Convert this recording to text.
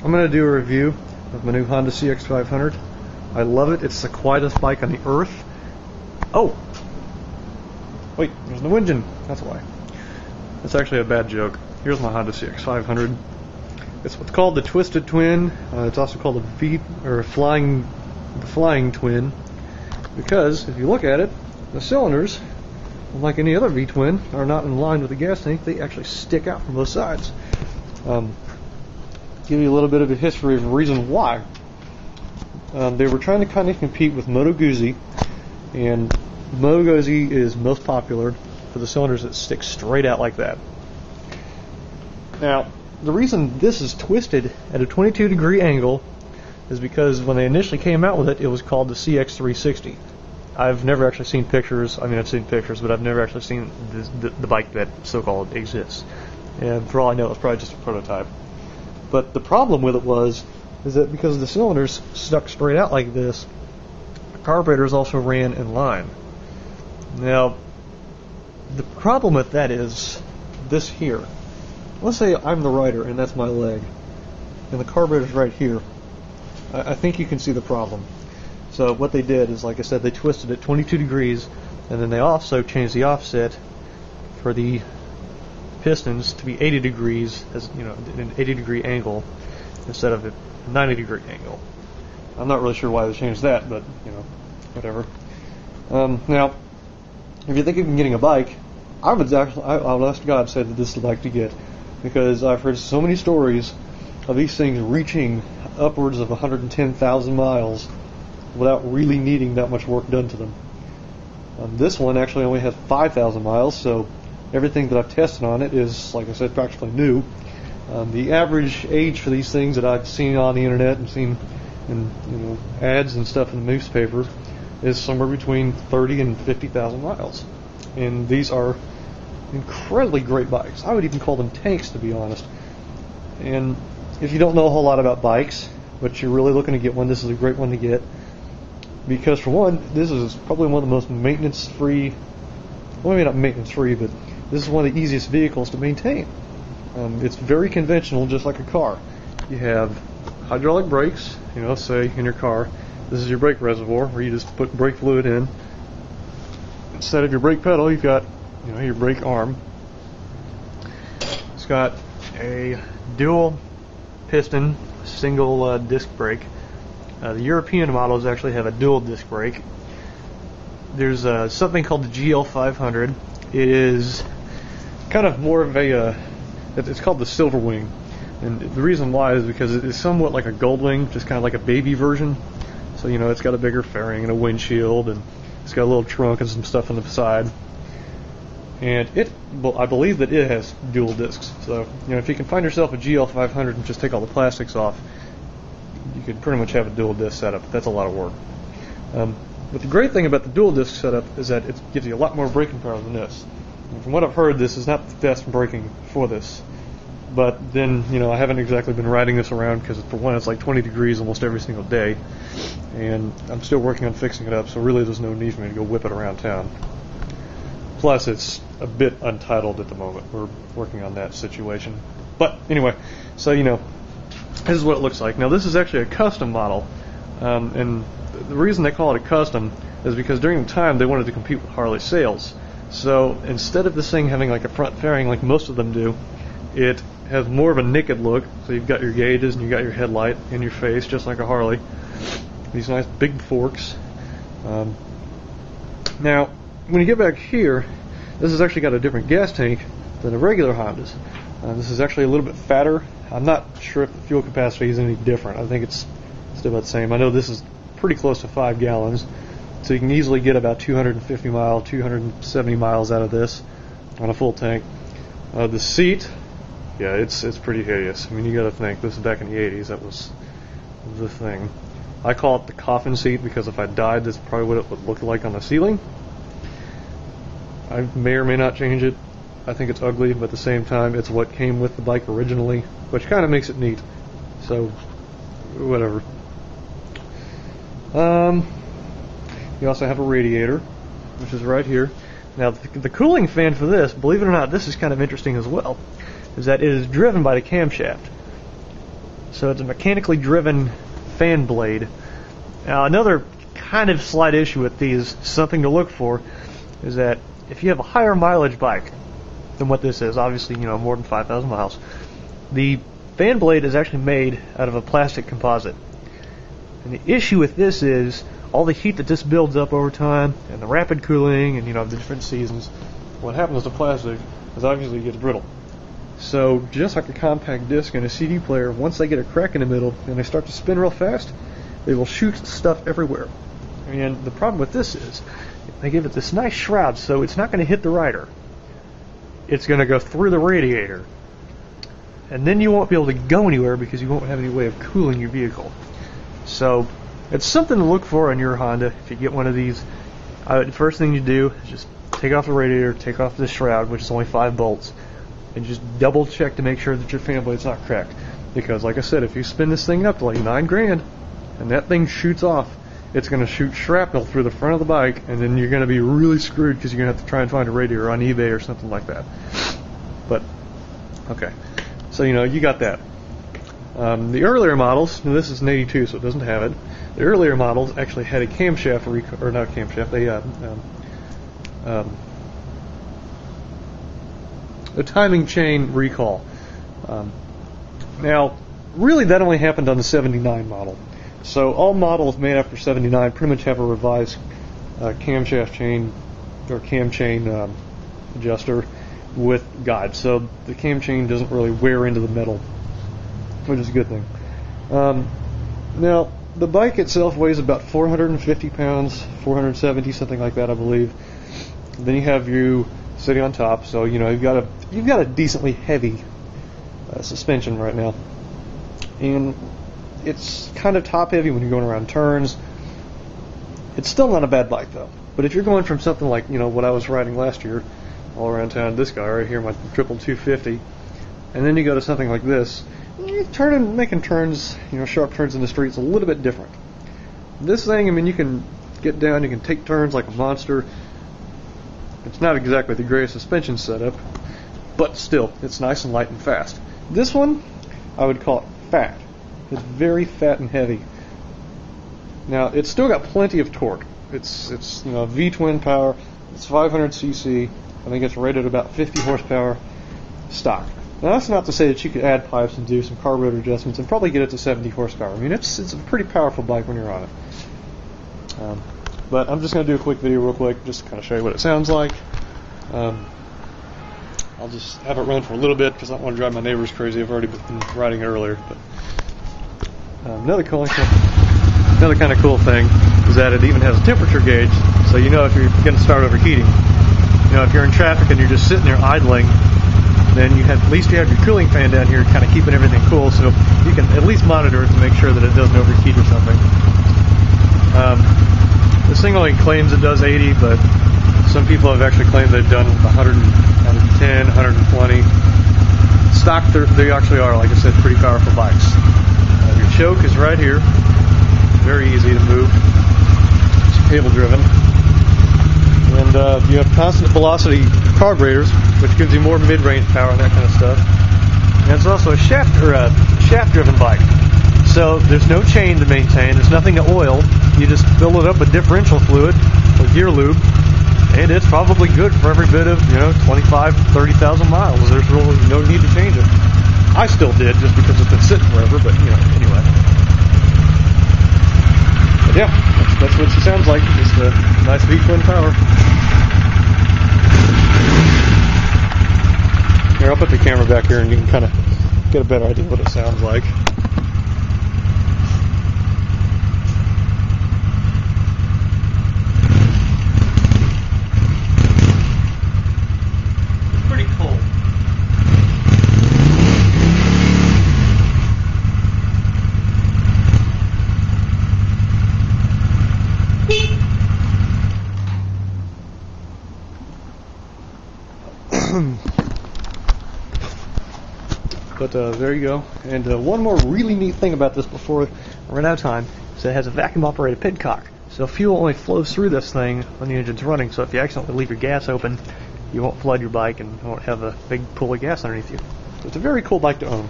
I'm going to do a review of my new Honda CX500. I love it. It's the quietest bike on the earth. Oh! Wait, there's no engine. That's why. That's actually a bad joke. Here's my Honda CX500. It's what's called the Twisted Twin. It's also called the Flying Twin, because if you look at it, the cylinders, unlike any other V-twin, are not in line with the gas tank. They actually stick out from both sides. Give you a little bit of a history of the reason why. They were trying to kind of compete with Moto Guzzi, and Moto Guzzi is most popular for the cylinders that stick straight out like that. Now, the reason this is twisted at a 22-degree angle is because when they initially came out with it, it was called the CX360. I've never actually seen pictures. I mean, I've seen pictures, but I've never actually seen the bike that so-called exists. And for all I know, it's probably just a prototype. But the problem with it is that because the cylinders stuck straight out like this, the carburetors also ran in line. Now, the problem with that is this here. Let's say I'm the rider and that's my leg, and the carburetor's right here. I think you can see the problem. So what they did is, like I said, they twisted it 22 degrees, and then they also changed the offset for the pistons to be 80 degrees, as you know, an 80-degree angle instead of a 90-degree angle. I'm not really sure why they changed that, but you know, whatever. Now, if you're thinking of getting a bike, I would ask God say that this is the bike to get, because I've heard so many stories of these things reaching upwards of 110,000 miles without really needing that much work done to them. This one actually only has 5,000 miles, so everything that I've tested on it is, like I said, practically new. The average age for these things that I've seen on the internet and seen in ads and stuff in the newspaper is somewhere between 30 and 50,000 miles. And these are incredibly great bikes. I would even call them tanks, to be honest. And if you don't know a whole lot about bikes, but you're really looking to get one, this is a great one to get. Because for one, this is probably one of the most maintenance-free, well, maybe not maintenance-free, but this is one of the easiest vehicles to maintain. It's very conventional, just like a car. You have hydraulic brakes, say in your car. This is your brake reservoir, where you just put brake fluid in. Instead of your brake pedal, you've got your brake arm. It's got a dual piston, single disc brake. The European models actually have a dual disc brake. There's something called the GL500. It is kind of more of a, it's called the Silver Wing. And the reason why is because it's somewhat like a Goldwing, just kind of like a baby version. So, it's got a bigger fairing and a windshield, and it's got a little trunk and some stuff on the side. And I believe that it has dual discs. So, if you can find yourself a GL500 and just take all the plastics off, you could pretty much have a dual disc setup. That's a lot of work. But the great thing about the dual disc setup is that it gives you a lot more braking power than this. And from what I've heard, this is not the best braking for this. But then, I haven't exactly been riding this around because, for one, it's like 20 degrees almost every single day. And I'm still working on fixing it up, so really there's no need for me to go whip it around town. Plus, it's a bit untitled at the moment. We're working on that situation. But anyway, so, this is what it looks like. Now, this is actually a custom model. And the reason they call it a custom is because during the time they wanted to compete with Harley sales. So instead of this thing having like a front fairing like most of them do, it has more of a naked look. So you've got your gauges and you've got your headlight in your face, just like a Harley. These nice big forks. Now, when you get back here, this has actually got a different gas tank than the regular Hondas. This is actually a little bit fatter. I'm not sure if the fuel capacity is any different. I think it's still about the same. I know this is pretty close to 5 gallons, so you can easily get about 250 miles, 270 miles out of this on a full tank. The seat, yeah, it's pretty hideous. I mean, you got to think, this is back in the 80s. That was the thing. I call it the coffin seat because if I died, this is probably what it would look like on the ceiling. I may or may not change it. I think it's ugly, but at the same time, it's what came with the bike originally, which kind of makes it neat. So, whatever. You also have a radiator, which is right here. Now, the cooling fan for this, believe it or not, this is kind of interesting as well, is that it is driven by the camshaft. So it's a mechanically driven fan blade. Now another kind of slight issue with these, something to look for, is that if you have a higher mileage bike than what this is, obviously, you know, more than 5,000 miles, the fan blade is actually made out of a plastic composite. And the issue with this is all the heat that this builds up over time, and the rapid cooling, and, you know, the different seasons. What happens to plastic is obviously it gets brittle. So just like a compact disc and a CD player, once they get a crack in the middle and they start to spin real fast, they will shoot stuff everywhere. And the problem with this is they give it this nice shroud, so it's not going to hit the rider. It's going to go through the radiator. And then you won't be able to go anywhere because you won't have any way of cooling your vehicle. So it's something to look for on your Honda if you get one of these. The first thing you do is just take off the radiator, take off the shroud, which is only 5 bolts, and just double check to make sure that your fan blade's not cracked. Because like I said, if you spin this thing up to like $9 grand and that thing shoots off, it's going to shoot shrapnel through the front of the bike, and then you're going to be really screwed because you're going to have to try and find a radiator on eBay or something like that. But, okay. So, you know, you got that. The earlier models, and this is an 82, so it doesn't have it. The earlier models actually had a camshaft, or not a camshaft, a timing chain recall. Now, really that only happened on the 79 model. So all models made after 79 pretty much have a revised camshaft chain or cam chain adjuster with guides. So the cam chain doesn't really wear into the metal, which is a good thing. Now, the bike itself weighs about 450 pounds, 470, something like that, I believe. Then you have you sitting on top, so you know you've got a decently heavy suspension right now, and it's kind of top heavy when you're going around turns. It's still not a bad bike though. But if you're going from something like, you know, what I was riding last year all around town, this guy right here, my triple 250, and then you go to something like this, making turns, you know, sharp turns in the streets a little bit different. This thing, I mean, you can get down, you can take turns like a monster. It's not exactly the greatest suspension setup, but still, it's nice and light and fast. This one, I would call it fat. It's very fat and heavy. Now, it's still got plenty of torque. It's you know, V-twin power. It's 500 cc. I think it's rated about 50 horsepower stock. Now, that's not to say that you could add pipes and do some carburetor adjustments and probably get it to 70 horsepower. I mean, it's a pretty powerful bike when you're on it. But I'm just going to do a quick video real quick just to kind of show you what it sounds like. I'll just have it run for a little bit because I don't want to drive my neighbors crazy. I've already been riding it earlier. But another kind of cool thing is that it even has a temperature gauge, so you know if you're going to start overheating. You know, if you're in traffic and you're just sitting there idling, then at least you have your cooling fan down here kind of keeping everything cool, so you can at least monitor it to make sure that it doesn't overheat or something. This thing only claims it does 80, but some people have actually claimed they've done 110, 120. Stock, they actually are, like I said, pretty powerful bikes. Your choke is right here. Very easy to move. It's cable driven. And you have constant velocity carburetors, which gives you more mid-range power and that kind of stuff. And it's also a shaft-driven bike. So there's no chain to maintain. There's nothing to oil. You just fill it up with differential fluid or gear lube, and it's probably good for every bit of, you know, 25, 30,000 miles. There's really no need to change it. I still did just because it's been sitting forever, but, you know, anyway. But yeah, that's what she sounds like. Just a nice V-twin power. Here, I'll put the camera back here and you can kind of get a better idea of what it sounds like. But there you go. And one more really neat thing about this before I run out of time is that it has a vacuum operated pitcock. So fuel only flows through this thing when the engine's running, so if you accidentally leave your gas open, you won't flood your bike and won't have a big pool of gas underneath you. So it's a very cool bike to own.